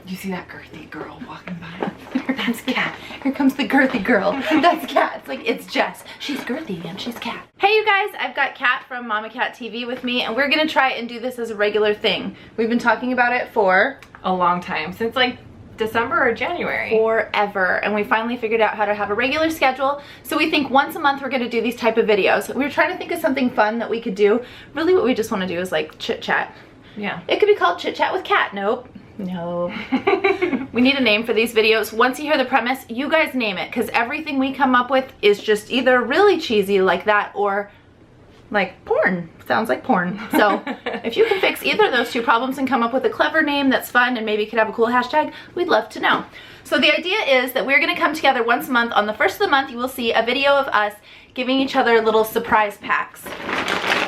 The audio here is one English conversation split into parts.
You see that girthy girl walking by? That's Kat. Here comes the girthy girl. That's Kat. It's like, it's Jess. She's girthy and she's Kat. Hey you guys, I've got Kat from MamaKat TV with me, and we're gonna try and do this as a regular thing. We've been talking about it for a long time, since like December or January. Forever. And we finally figured out how to have a regular schedule. So we think once a month we're gonna do these type of videos. We were trying to think of something fun that we could do. Really what we just wanna do is like chit chat. Yeah. It could be called Chit Chat with Kat. Nope. No. We need a name for these videos. Once you hear the premise, you guys name it, because everything we come up with is just either really cheesy like that or like porn. Sounds like porn. So if you can fix either of those two problems and come up with a clever name that's fun and maybe could have a cool hashtag, we'd love to know. So the idea is that we're going to come together once a month. On the first of the month, you will see a video of us giving each other little surprise packs.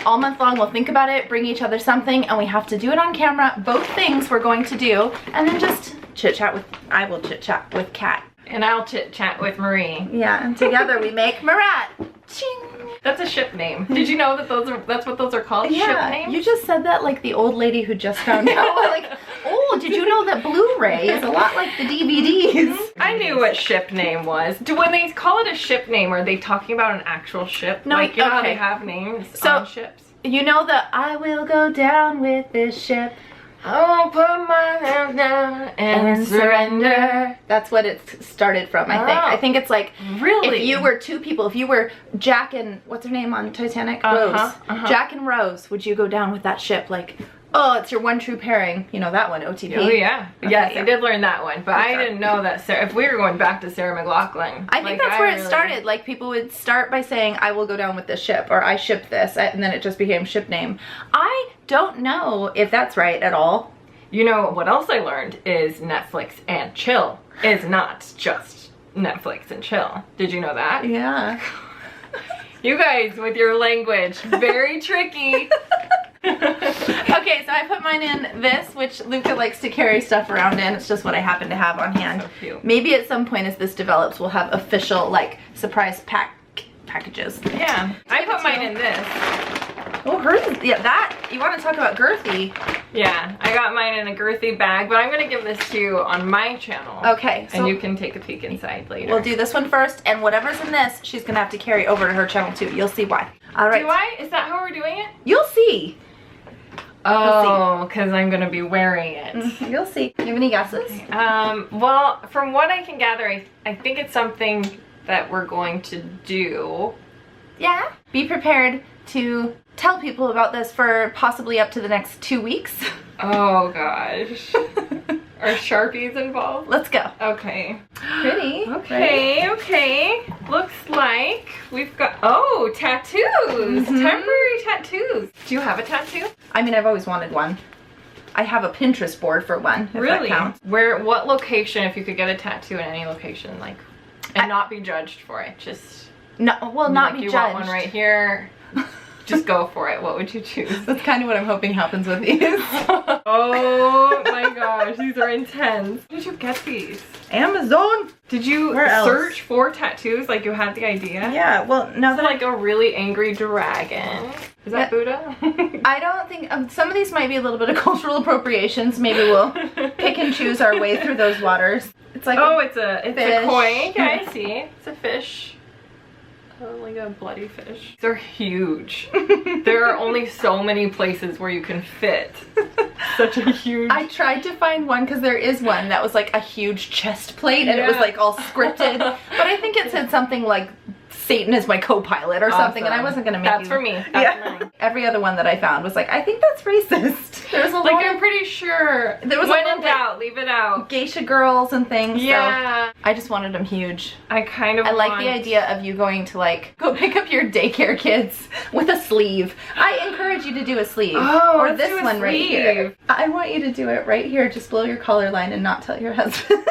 All month long, we'll think about it, bring each other something, and we have to do it on camera. Both things we're going to do, and then just chit chat with, I will chit chat with Kat. And I'll chit chat with Marie. Yeah, and together we make Marat. Ching. That's a ship name. Did you know that that's what those are called? Yeah, ship names? You just said that like the old lady who just found out. Like, oh, did you know that Blu-ray is a lot like the DVDs? I knew what ship name was. When they call it a ship name, are they talking about an actual ship? No, like, you know how okay. they have names So, on ships? You know that I will go down with this ship. I'll put my hands down and surrender. That's what it started from, I think. I think it's like, really? If you were two people, if you were Jack and, what's her name on Titanic? Rose. Jack and Rose, would you go down with that ship? Like, oh, it's your one true pairing. You know that one, OTP. Oh, yeah. Okay, yes, yeah. I did learn that one. But I didn't know that if we were going back to Sarah McLachlan. I think that's where it started. Like, people would start by saying, I will go down with this ship, or I ship this, and then it just became ship name. I don't know if that's right at all. You know, what else I learned is Netflix and chill is not just Netflix and chill. Did you know that? Yeah. You guys with your language, very tricky. Okay, so I put mine in this, which Luca likes to carry stuff around in. It's just what I happen to have on hand. So cute. Maybe at some point as this develops, we'll have official, like, surprise packages. Yeah, I put mine in this. Oh, hers, yeah, that, you want to talk about girthy. Yeah, I got mine in a girthy bag, but I'm going to give this to you on my channel. Okay. And you can take a peek inside later. We'll do this one first, and whatever's in this, she's going to have to carry over to her channel too. You'll see why. All right. Do I? Is that how we're doing it? You'll see. Oh, because I'm going to be wearing it. You'll see. Do you have any guesses? Well, from what I can gather, I think it's something that we're going to do. Yeah. Be prepared to tell people about this for possibly up to the next 2 weeks. Oh gosh. Are Sharpies involved? Let's go. Okay. Pretty. Okay, right? Okay. Looks like we've got, oh, tattoos. Temporary tattoos. Do you have a tattoo? I mean, I've always wanted one. I have a Pinterest board for one, if really? that counts. What location, if you could get a tattoo in any location, like, and not be judged for it, just... No, well, not like be you judged. Want one right here. Just go for it. What would you choose? That's kind of what I'm hoping happens with these. Oh my gosh, these are intense. Where did you get these? Amazon. Did you search for tattoos? Like you had the idea? Yeah, well, now that like a really angry dragon. Is that Buddha? I don't think, some of these might be a little bit of cultural appropriations. Maybe we'll pick and choose our way through those waters. It's like it's a coin. Okay, I see. It's a fish. Oh, like a bloody fish. They're huge. There are only so many places where you can fit such a huge... I tried to find one because there is one that was like a huge chest plate and it was like all scripted. But I think it said something like Satan is my co-pilot or something, and I wasn't gonna make That's for me. That's mine. Every other one that I found was like, I think that's racist. There's a like, I'm pretty sure. There was when in doubt, leave it out. Geisha girls and things. Yeah. So I just wanted them huge. I kind of like the idea of you going to like, go pick up your daycare kids with a sleeve. I encourage you to do a sleeve. Oh, or this one right here. I want you to do it right here. Just below your collar line and not tell your husband.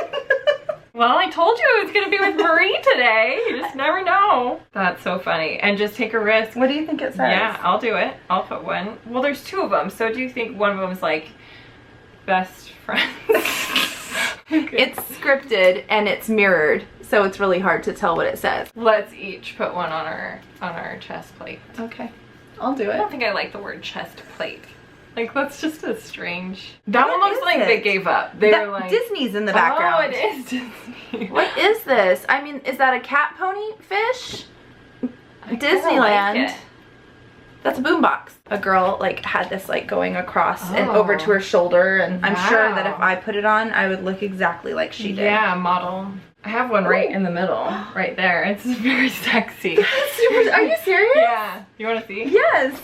Well, I told you I was going to be with Marie today. You just never know. That's so funny. And just take a risk. What do you think it says? Yeah, I'll do it. I'll put one. Well, there's two of them. So do you think one of them is like best friends? It's scripted and it's mirrored. So it's really hard to tell what it says. Let's each put one on our chest plate. Okay. I'll do it. I don't think I like the word chest plate. Like, that's just a strange. That What one looks is like it? they gave up. They were like, Disney's in the background. Oh, it is Disney. What is this? I mean, is that a cat pony fish? I Disneyland. like it. That's a boombox. A girl like had this like going across and Oh. over to her shoulder, and I'm sure that if Wow. I put it on, I would look exactly like she did. Yeah, model. I have one right in the middle, right there. It's very sexy. Are you serious? Yeah. You want to see? Yes.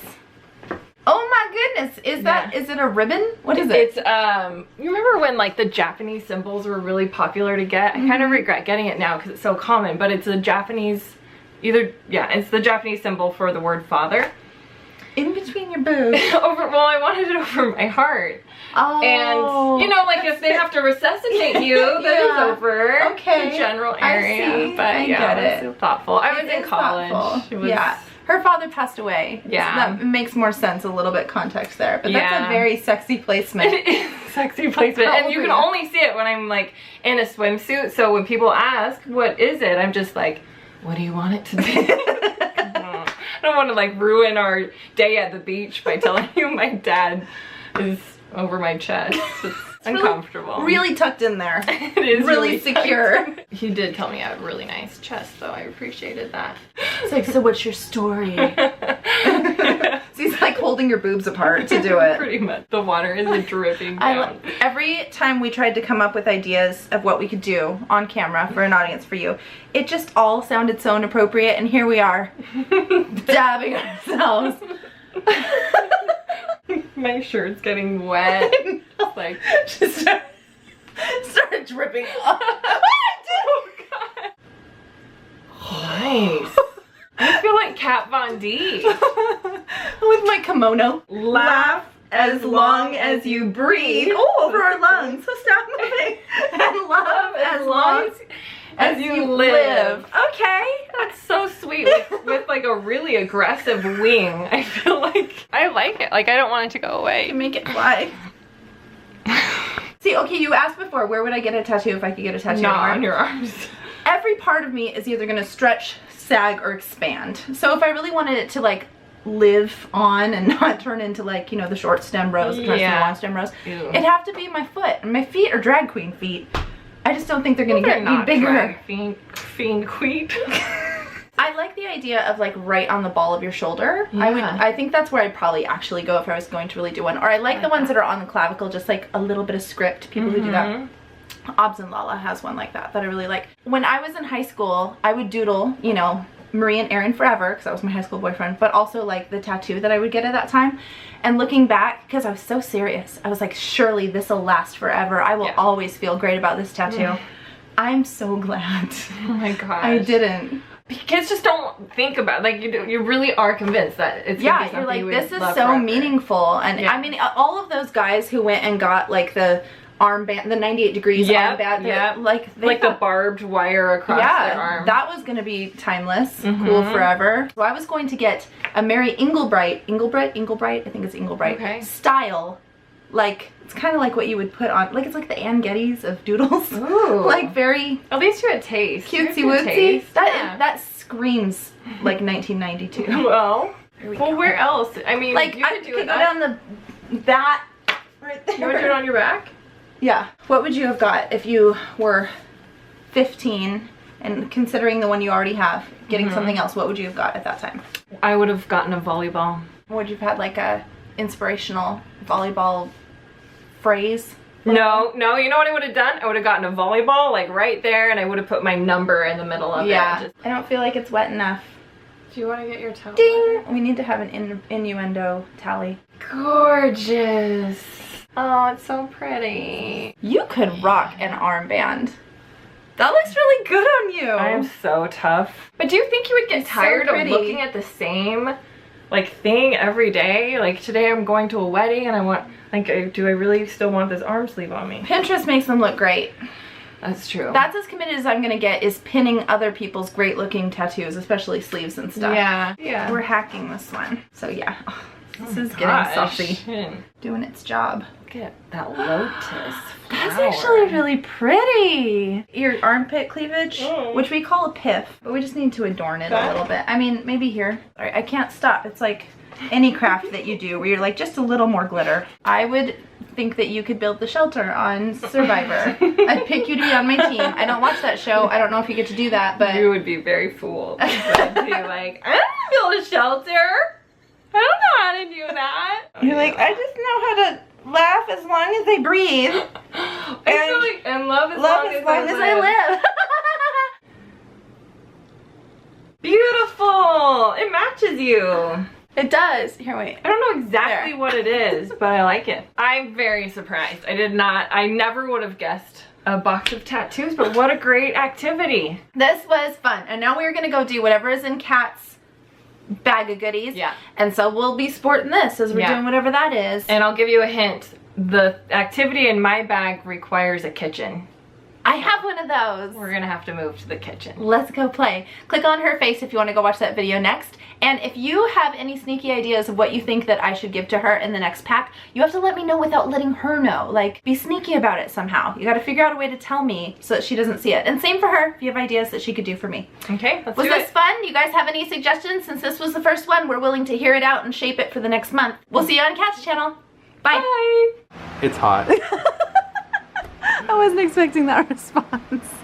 Oh my goodness. Is that, is it a ribbon? What is it? It's, you remember when like the Japanese symbols were really popular to get? I kind of regret getting it now because it's so common, but it's a Japanese, it's the Japanese symbol for the word father. In between your boobs. Well, I wanted it over my heart. Oh. And, you know, like if they have to resuscitate you, then it's over Okay. the general I area. see. But I yeah, get it it. was so thoughtful. I was It in is college. thoughtful. It was, Yeah. Her father passed away. Yeah. So that makes more sense, a little bit context there. But that's Yeah. a very sexy placement. It is sexy placement. How And old you were can you? only see it when I'm like in a swimsuit. So when people ask, what is it? I'm just like, what do you want it to be? I don't want to like ruin our day at the beach by telling you my dad is over my chest. It's uncomfortable. Really tucked in there. It is really secure. tight. He did tell me I have a really nice chest, though. I appreciated that. It's like, so what's your story? So he's like holding your boobs apart to do it. Pretty much. The water is dripping down. Every time we tried to come up with ideas of what we could do on camera for an audience for you, it just all sounded so inappropriate, and here we are, dabbing ourselves. My shirt's getting wet. It's like, Just started dripping off. oh god. Nice. I feel like Kat Von D. With my kimono. Laugh as long as you breathe. Oh, over our lungs. So stop moving. And love as long as you live. Okay. That's so sweet. With like a really aggressive wing. I feel like I like it. Like I don't want it to go away. Make it fly. See, okay, you asked before, where would I get a tattoo if I could get a tattoo? Not anywhere? on your arms. Every part of me is either gonna stretch, sag, or expand. So if I really wanted it to like live on and not turn into like, you know, the short stem rose, the long stem rose, Ew. it'd have to be my foot. And my feet are drag queen feet. I just don't think they're gonna get any bigger. Drag fiend queen. I like the idea of like right on the ball of your shoulder. Yeah. I think that's where I'd probably actually go if I was going to really do one. Or I like the ones that are on the clavicle, just like a little bit of script. People who do that. Obs and Lala has one like that I really like. When I was in high school, I would doodle, you know, Marie and Aaron forever, because that was my high school boyfriend, but also like the tattoo that I would get at that time. And looking back, because I was so serious, I was like, surely this will last forever. I will always feel great about this tattoo. I'm so glad. Oh my gosh. I didn't. Kids just don't think about it. Like you really are convinced that it's gonna be you're like, something this is love so forever. meaningful. And I mean, all of those guys who went and got like the armband, the 98 degrees armband, like the barbed wire across their arm. that was gonna be timeless, cool forever. So I was going to get a Mary Inglebright, I think it's Inglebright, style. Like, it's kind of like what you would put on, like it's like the Ann Gettys of doodles. Ooh. Like very At least you had taste. cutesy You had wootsy. taste. That screams like 1992. Well, where else? I mean, Like, you I could do could it go down that right there. You want to do it on your back? Yeah. What would you have got if you were 15 and considering the one you already have, getting something else, what would you have got at that time? I would have gotten a volleyball. Would you have had like a inspirational volleyball phrase? No, you know what I would have done? I would have gotten a volleyball like right there and I would have put my number in the middle of it. I don't feel like it's wet enough. Do you want to get your towel? Ding! We need to have an innuendo tally. Gorgeous. Oh, it's so pretty. You could rock an armband. That looks really good on you. I am so tough. But do you think you would get tired of pretty. looking at the same like thing every day? Like today I'm going to a wedding and I want, like, do I really still want this arm sleeve on me? Pinterest makes them look great. That's true. That's as committed as I'm gonna get, is pinning other people's great looking tattoos, especially sleeves and stuff. Yeah. We're hacking this one. So yeah. This is getting Gosh. saucy. Doing its job. Look at that lotus That's flower. actually really pretty. Your armpit cleavage, which we call a piff, but we just need to adorn it a little bit. I mean, maybe here. Sorry, I can't stop. It's like any craft that you do where you're like just a little more glitter. I would think that you could build the shelter on Survivor. I'd pick you to be on my team. I don't watch that show. I don't know if you get to do that, but you would be very fooled. I'd be like, I don't build a shelter. I don't know how to do that. You're like, I just know how to laugh as long as I breathe. And love as long as I live. Beautiful. It matches you. It does. Here, wait. I don't know exactly what it is, but I like it. I'm very surprised. I never would have guessed a box of tattoos, but what a great activity. This was fun. And now we're going to go do whatever is in Kat's bag of goodies. Yeah. And so we'll be sporting this as we're doing whatever that is. And I'll give you a hint. The activity in my bag requires a kitchen. I have one of those. We're gonna have to move to the kitchen. Let's go play. Click on her face if you want to go watch that video next. And if you have any sneaky ideas of what you think that I should give to her in the next pack, you have to let me know without letting her know. Like, be sneaky about it somehow. You gotta figure out a way to tell me so that she doesn't see it. And same for her, if you have ideas that she could do for me. Okay, let's do it. Was this it. fun? You guys have any suggestions? Since this was the first one, we're willing to hear it out and shape it for the next month. We'll see you on Kat's channel. Bye. Bye. It's hot. I wasn't expecting that response.